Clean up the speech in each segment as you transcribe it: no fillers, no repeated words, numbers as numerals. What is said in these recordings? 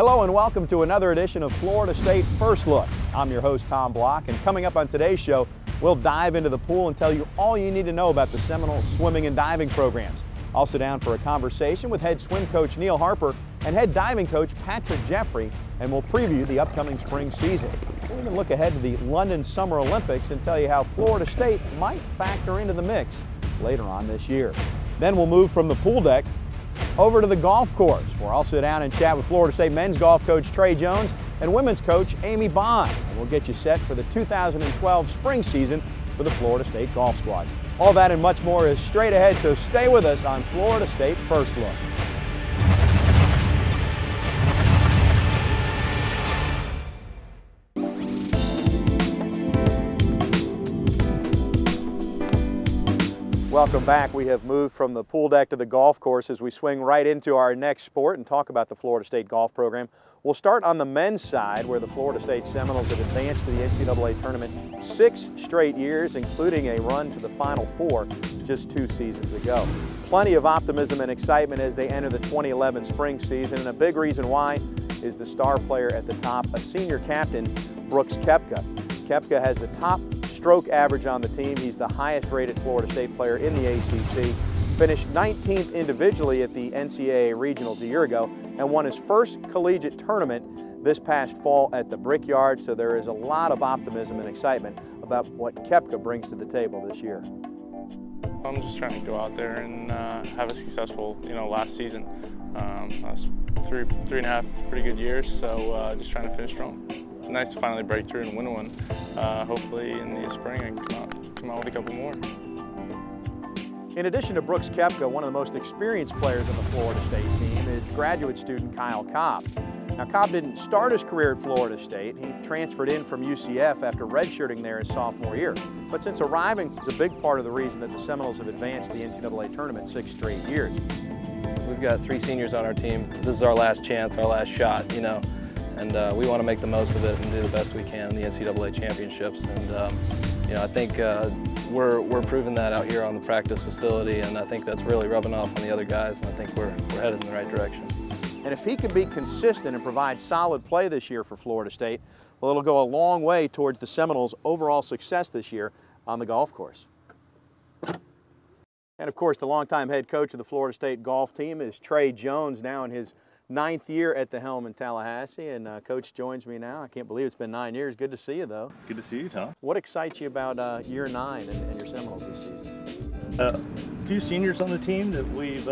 Hello and welcome to another edition of Florida State First Look. I'm your host, Tom Block, and coming up on today's show, we'll dive into the pool and tell you all you need to know about the Seminole swimming and diving programs. I'll sit down for a conversation with head swim coach Neil Harper and head diving coach Patrick Jeffrey, and we'll preview the upcoming spring season. We'll even look ahead to the London Summer Olympics and tell you how Florida State might factor into the mix later on this year. Then we'll move from the pool deck over to the golf course, where I'll sit down and chat with Florida State men's golf coach Trey Jones and women's coach Amy Bond. And we'll get you set for the 2012 spring season for the Florida State Golf Squad. All that and much more is straight ahead, so stay with us on Florida State First Look. Welcome back. We have moved from the pool deck to the golf course as we swing right into our next sport and talk about the Florida State golf program. We'll start on the men's side, where the Florida State Seminoles have advanced to the NCAA tournament 6 straight years, including a run to the Final Four just 2 seasons ago. Plenty of optimism and excitement as they enter the 2011 spring season, and a big reason why is the star player at the top, a senior captain, Brooks Koepka. Koepka has the top stroke average on the team. He's the highest rated Florida State player in the ACC. Finished 19th individually at the NCAA Regionals a year ago and won his first collegiate tournament this past fall at the Brickyard. So there is a lot of optimism and excitement about what Koepka brings to the table this year. I'm just trying to go out there and have a successful, last season. I was three and a half pretty good years, so just trying to finish strong. It's nice to finally break through and win one. Hopefully in the spring I can come out with a couple more. In addition to Brooks Koepka, one of the most experienced players on the Florida State team is graduate student Kyle Cobb. Now, Cobb didn't start his career at Florida State. He transferred in from UCF after redshirting there his sophomore year. But since arriving, he's a big part of the reason that the Seminoles have advanced to the NCAA tournament 6 straight years. We've got 3 seniors on our team. This is our last chance, our last shot, and we want to make the most of it and do the best we can in the NCAA championships. And I think we're proving that out here on the practice facility, and I think that's really rubbing off on the other guys, and I think we're headed in the right direction. And if he can be consistent and provide solid play this year for Florida State, well, it'll go a long way towards the Seminoles' overall success this year on the golf course. And of course, the longtime head coach of the Florida State golf team is Trey Jones, now in his 9th year at the helm in Tallahassee, and Coach joins me now. I can't believe it's been 9 years. Good to see you, though. Good to see you, Tom. What excites you about year 9 and your Seminoles this season? A few seniors on the team that we've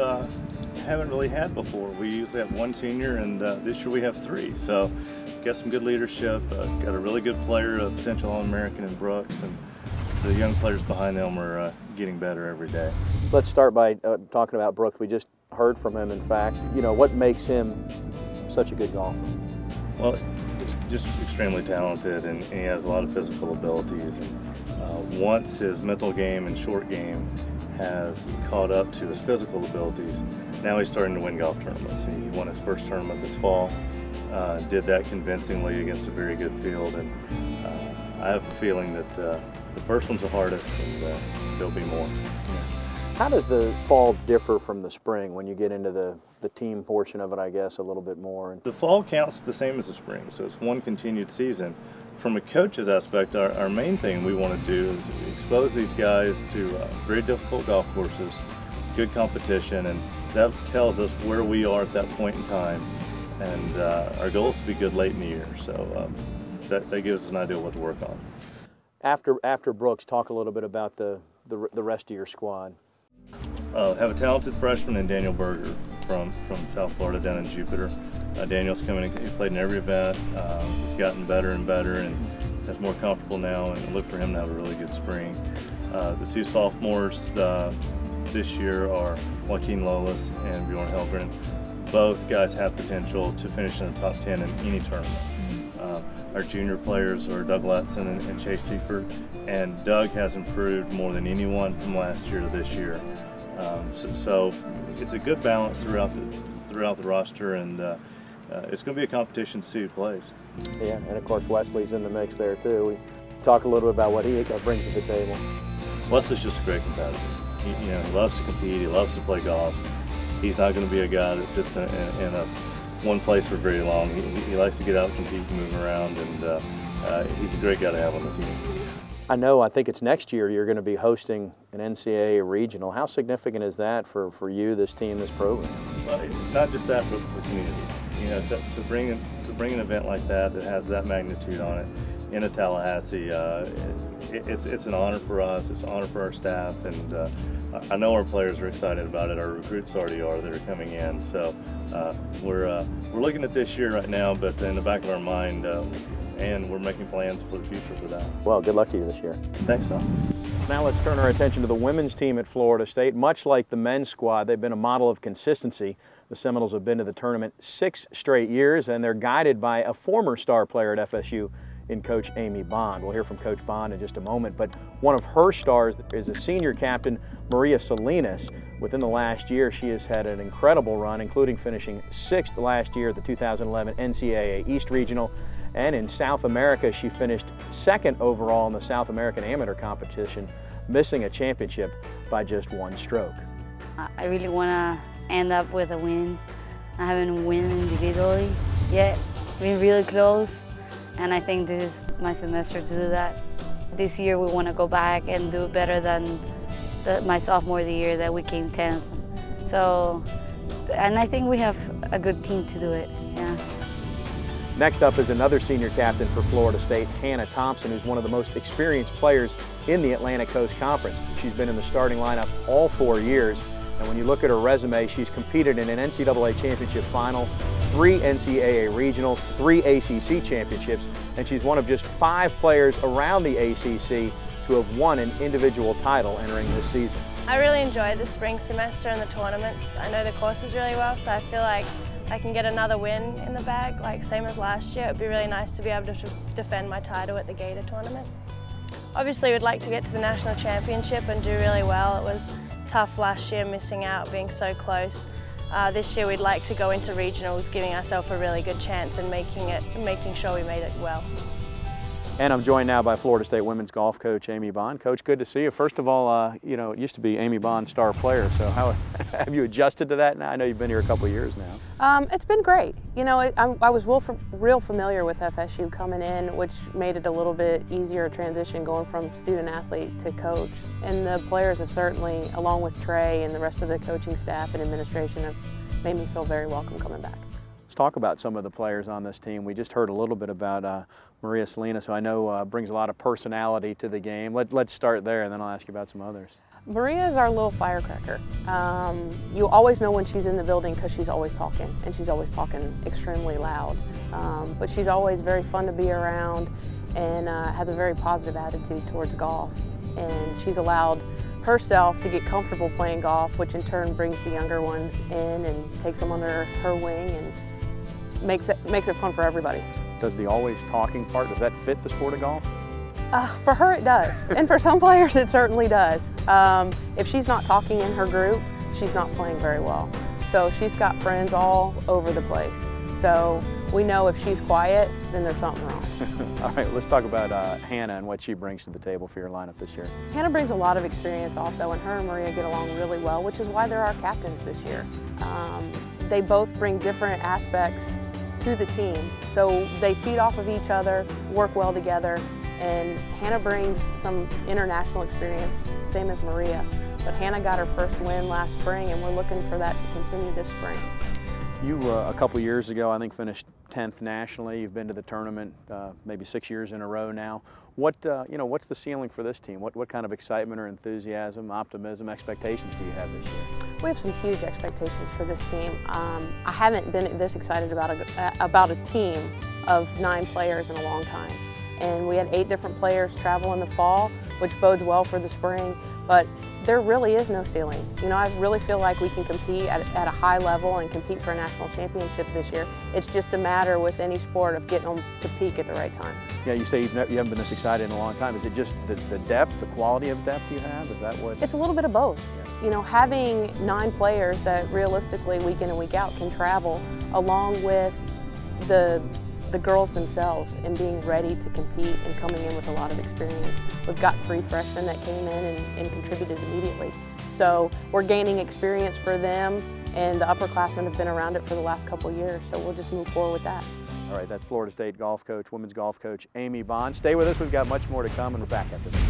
haven't really had before. We usually have 1 senior, and this year we have 3. So got some good leadership, got a really good player, a potential All-American in Brooks, and the young players behind them are getting better every day. Let's start by talking about Brooks. We just heard from him, in fact. What makes him such a good golfer? Well, he's just extremely talented, and he has a lot of physical abilities. And once his mental game and short game has caught up to his physical abilities, now he's starting to win golf tournaments. He won his first tournament this fall, did that convincingly against a very good field, and I have a feeling that the first one's the hardest, and there'll be more. How does the fall differ from the spring when you get into the team portion of it, I guess, a little bit more? The fall counts the same as the spring, so it's one continued season. From a coach's aspect, our main thing we want to do is expose these guys to very difficult golf courses, good competition, and that tells us where we are at that point in time. And our goal is to be good late in the year, so that gives us an idea what to work on. After Brooks, talk a little bit about the rest of your squad. Have a talented freshman in Daniel Berger from South Florida down in Jupiter. Daniel's coming in, he's played in every event. He's gotten better and better and is more comfortable now, and look for him to have a really good spring. The 2 sophomores this year are Joaquin Lolis and Bjorn Helgren. Both guys have potential to finish in the top 10 in any tournament. Our junior players are Doug Latson and Chase Seifert, and Doug has improved more than anyone from last year to this year. So it's a good balance throughout the roster, and it's going to be a competition to see who plays. Yeah, and of course Wesley's in the mix there too. We talk a little bit about what he brings to the table. Wesley's just a great competitor. He loves to compete. He loves to play golf. He's not going to be a guy that sits in a one place for very long. He likes to get out and compete and move around, and he's a great guy to have on the team. I think it's next year you're going to be hosting an NCAA regional. How significant is that for you, this team, this program? Well, not just that, but for community. You know, to bring an event like that has that magnitude on it into Tallahassee, it's an honor for us. It's an honor for our staff, and I know our players are excited about it. Our recruits already are that are coming in. So we're looking at this year right now, but in the back of our mind, and we're making plans for the future for that. Well, good luck to you this year. Thanks, Tom. Now let's turn our attention to the women's team at Florida State. Much like the men's squad, they've been a model of consistency. The Seminoles have been to the tournament 6 straight years, and they're guided by a former star player at FSU in Coach Amy Bond. We'll hear from Coach Bond in just a moment, but one of her stars is a senior captain, Maria Salinas. Within the last year, she has had an incredible run, including finishing 6th last year at the 2011 NCAA East Regional. And in South America, she finished 2nd overall in the South American Amateur competition, missing a championship by just 1 stroke. I really want to end up with a win. I haven't won individually yet. Been really close, and I think this is my semester to do that. This year we want to go back and do better than my sophomore year that we came 10th. So, and I think we have a good team to do it, yeah. Next up is another senior captain for Florida State, Hannah Thompson, who's one of the most experienced players in the Atlantic Coast Conference. She's been in the starting lineup all 4 years, and when you look at her resume, she's competed in an NCAA championship final, 3 NCAA regionals, 3 ACC championships, and she's one of just 5 players around the ACC to have won an individual title entering this season. I really enjoyed the spring semester and the tournaments. I know the courses really well, so I feel like I can get another win in the bag, like same as last year. It would be really nice to be able to defend my title at the Gator tournament. Obviously, we'd like to get to the national championship and do really well. It was tough last year, missing out, being so close. This year, we'd like to go into regionals, giving ourselves a really good chance and making sure we made it well. And I'm joined now by Florida State women's golf coach Amy Bond. Coach, good to see you. First of all, you know, it used to be Amy Bond star player, so how have you adjusted to that now? I know you've been here a couple of years now. It's been great. You know, I was real familiar with FSU coming in, which made it a little bit easier transition going from student athlete to coach. And the players have certainly, along with Trey and the rest of the coaching staff and administration, have made me feel very welcome coming back. Let's talk about some of the players on this team. We just heard a little bit about Maria Salinas, who I know brings a lot of personality to the game. Let's start there, and then I'll ask you about some others. Maria is our little firecracker. You always know when she's in the building because she's always talking, and she's always talking extremely loud. But she's always very fun to be around and has a very positive attitude towards golf. And she's allowed herself to get comfortable playing golf, which in turn brings the younger ones in and takes them under her wing and makes it fun for everybody. Does the always talking part, does that fit the sport of golf? For her it does, and for some players it certainly does. If she's not talking in her group, she's not playing very well. So she's got friends all over the place. So we know if she's quiet, then there's something wrong. All right, let's talk about Hannah and what she brings to the table for your lineup this year. Hannah brings a lot of experience also, and her and Maria get along really well, which is why they're our captains this year. They both bring different aspects to the team, so they feed off of each other, work well together, and Hannah brings some international experience, same as Maria. But Hannah got her first win last spring, and we're looking for that to continue this spring. You, a couple years ago, I think finished 10th nationally. You've been to the tournament maybe 6 years in a row now. What, you know, what's the ceiling for this team? What kind of excitement or enthusiasm, optimism, expectations do you have this year? We have some huge expectations for this team. I haven't been this excited about a team of 9 players in a long time. And we had 8 different players travel in the fall, which bodes well for the spring. But there really is no ceiling. You know, I really feel like we can compete at a high level and compete for a national championship this year. It's just a matter with any sport of getting them to peak at the right time. Yeah, you say you haven't been this excited in a long time. Is it just the depth, the quality of depth you have? Is that what? It's a little bit of both. Yeah. You know, having 9 players that realistically week in and week out can travel, along with the girls themselves and being ready to compete and coming in with a lot of experience. We've got 3 freshmen that came in and contributed immediately. So we're gaining experience for them and the upperclassmen have been around it for the last couple of years, so we'll just move forward with that. All right, that's Florida State golf coach, women's golf coach Amy Bond. Stay with us, we've got much more to come, and we're back after this.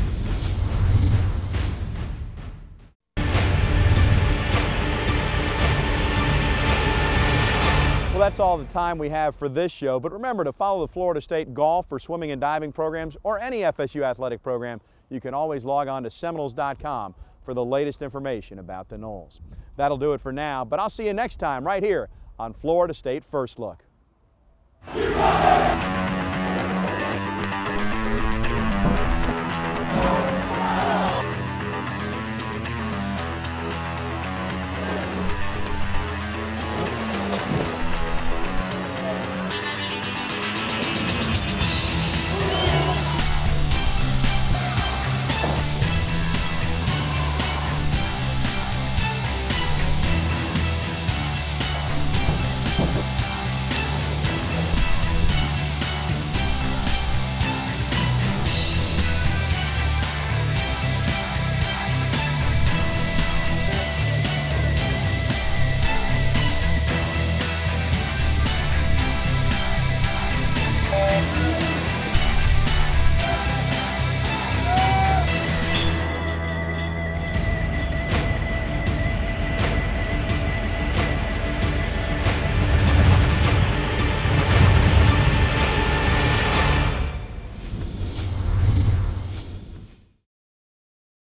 Well, that's all the time we have for this show, but remember to follow the Florida State golf or swimming and diving programs or any FSU athletic program. You can always log on to Seminoles.com for the latest information about the Noles. That'll do it for now, but I'll see you next time right here on Florida State First Look.